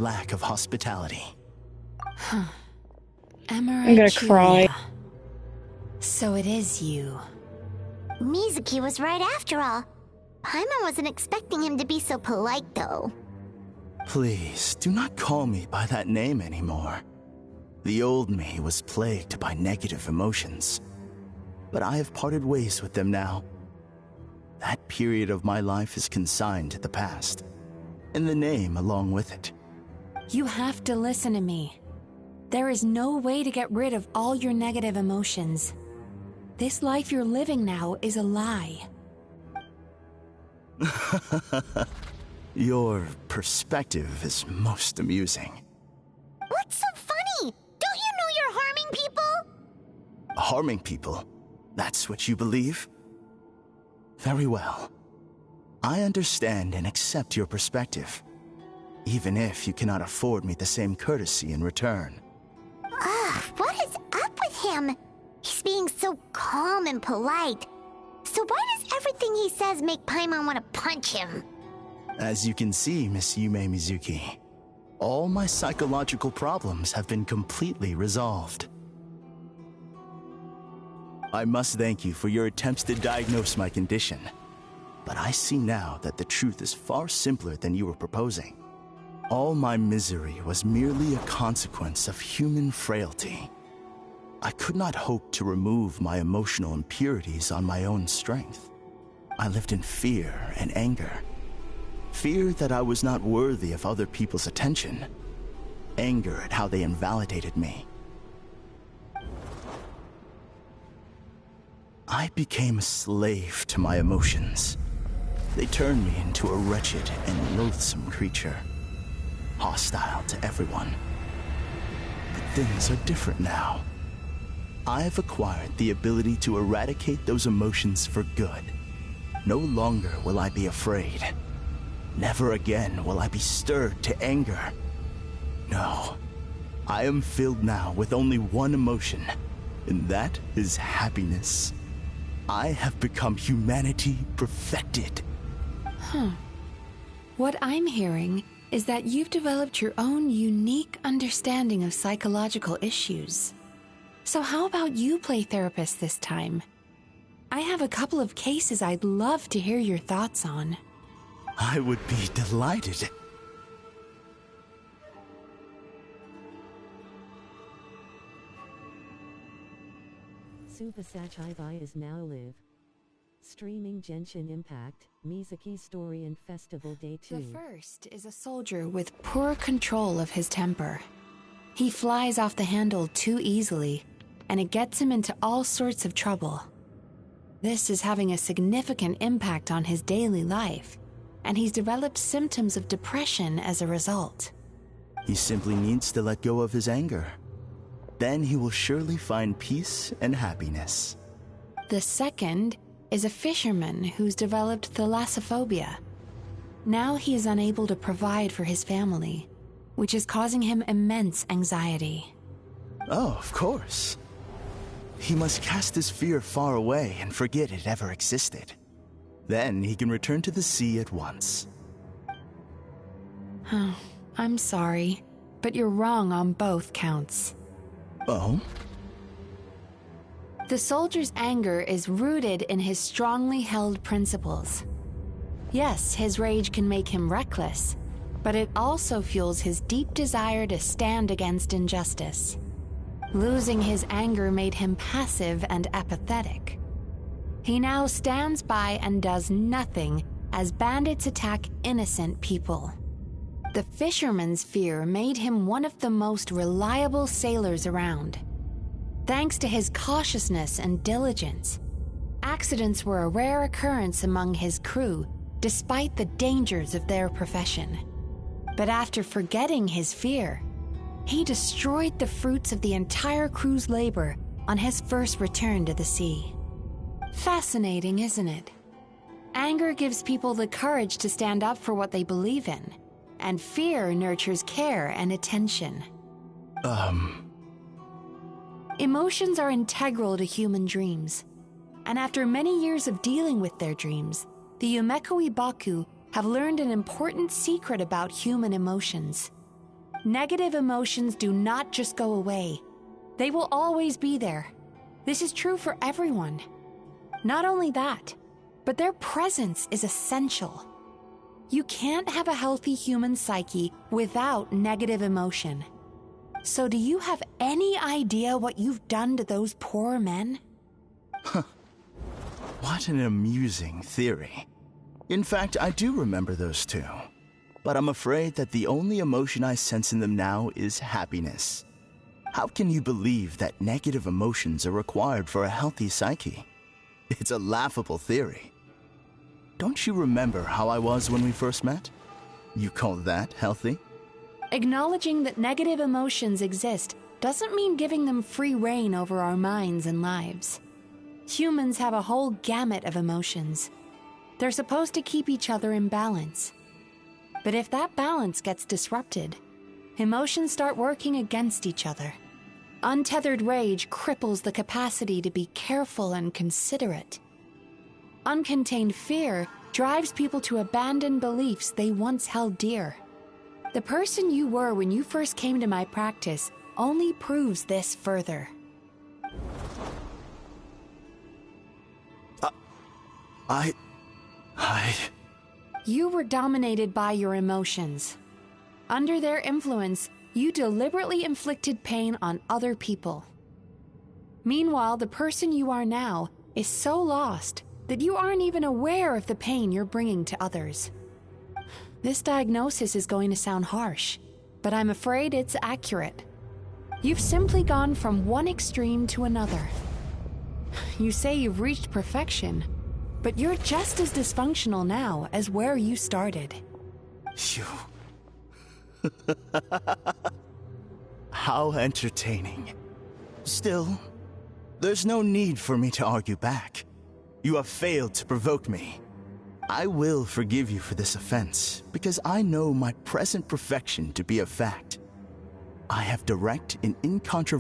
lack of hospitality. I'm gonna cry. So it is you. Mizuki was right after all. Paimon wasn't expecting him to be so polite, though. Please, do not call me by that name anymore. The old me was plagued by negative emotions, but I have parted ways with them now. That period of my life is consigned to the past, and the name along with it. You have to listen to me. There is no way to get rid of all your negative emotions. This life you're living now is a lie. Your perspective is most amusing. What's so funny? Don't you know you're harming people? Harming people? That's what you believe? Very well. I understand and accept your perspective, even if you cannot afford me the same courtesy in return. What is up with him? He's being so calm and polite. So why does everything he says make Paimon want to punch him? As you can see, Miss Yume Mizuki, all my psychological problems have been completely resolved. I must thank you for your attempts to diagnose my condition, but I see now that the truth is far simpler than you were proposing. All my misery was merely a consequence of human frailty. I could not hope to remove my emotional impurities on my own strength. I lived in fear and anger. Fear that I was not worthy of other people's attention. Anger at how they invalidated me. I became a slave to my emotions. They turned me into a wretched and loathsome creature, hostile to everyone. But things are different now. I have acquired the ability to eradicate those emotions for good. No longer will I be afraid. Never again will I be stirred to anger. No, I am filled now with only one emotion, and that is happiness. I have become humanity perfected. What I'm hearing is that you've developed your own unique understanding of psychological issues. So how about you play therapist this time? I have a couple of cases I'd love to hear your thoughts on. I would be delighted. Subasachai is now live. Streaming Genshin Impact, Mizuki Story and Festival Day 2. The first is a soldier with poor control of his temper. He flies off the handle too easily, and it gets him into all sorts of trouble. This is having a significant impact on his daily life, and he's developed symptoms of depression as a result. He simply needs to let go of his anger. Then he will surely find peace and happiness. The second is a fisherman who's developed thalassophobia. Now he is unable to provide for his family, which is causing him immense anxiety. Oh, of course. He must cast his fear far away and forget it ever existed. Then he can return to the sea at once. I'm sorry, but you're wrong on both counts. Oh? The soldier's anger is rooted in his strongly held principles. Yes, his rage can make him reckless, but it also fuels his deep desire to stand against injustice. Losing his anger made him passive and apathetic. He now stands by and does nothing as bandits attack innocent people. The fisherman's fear made him one of the most reliable sailors around. Thanks to his cautiousness and diligence, accidents were a rare occurrence among his crew, despite the dangers of their profession. But after forgetting his fear, he destroyed the fruits of the entire crew's labor on his first return to the sea. Fascinating, isn't it? Anger gives people the courage to stand up for what they believe in, and fear nurtures care and attention. Emotions are integral to human dreams, and after many years of dealing with their dreams, the Yumeko Ibaku have learned an important secret about human emotions. Negative emotions do not just go away. They will always be there. This is true for everyone. Not only that, but their presence is essential. You can't have a healthy human psyche without negative emotion. So do you have any idea what you've done to those poor men? What an amusing theory. In fact, I do remember those two. But I'm afraid that the only emotion I sense in them now is happiness. How can you believe that negative emotions are required for a healthy psyche? It's a laughable theory. Don't you remember how I was when we first met? You call that healthy? Acknowledging that negative emotions exist doesn't mean giving them free rein over our minds and lives. Humans have a whole gamut of emotions. They're supposed to keep each other in balance. But if that balance gets disrupted, emotions start working against each other. Untethered rage cripples the capacity to be careful and considerate. Uncontained fear drives people to abandon beliefs they once held dear. The person you were when you first came to my practice only proves this further. You were dominated by your emotions. Under their influence, you deliberately inflicted pain on other people. Meanwhile, the person you are now is so lost that you aren't even aware of the pain you're bringing to others. This diagnosis is going to sound harsh, but I'm afraid it's accurate. You've simply gone from one extreme to another. You say you've reached perfection, but you're just as dysfunctional now as where you started. You... How entertaining. Still, there's no need for me to argue back. You have failed to provoke me. I will forgive you for this offense, because I know my present perfection to be a fact. I have direct and incontrovertible